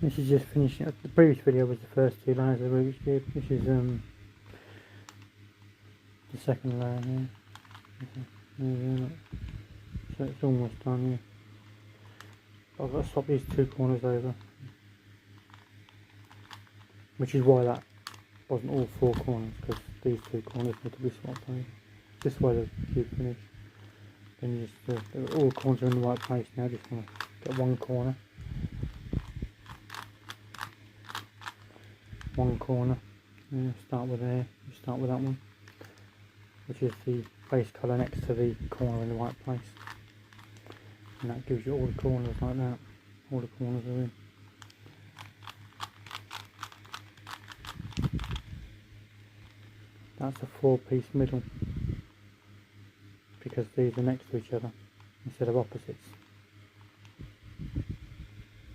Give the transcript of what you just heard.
This is just finishing up. The previous video was the first two layers of the Rubik's Cube. This is the second layer here. So it's almost done here. I've got to swap these two corners over, which is why that wasn't all four corners, because these two corners need to be swapped over. This way the cube finished. Then you just all the corners are in the right place now. Just want to get one corner. Yeah, start with there. You start with that one, which is the base colour next to the corner in the right place, and that gives you all the corners like that. All the corners are in. That's a 4-piece middle, because these are next to each other instead of opposites.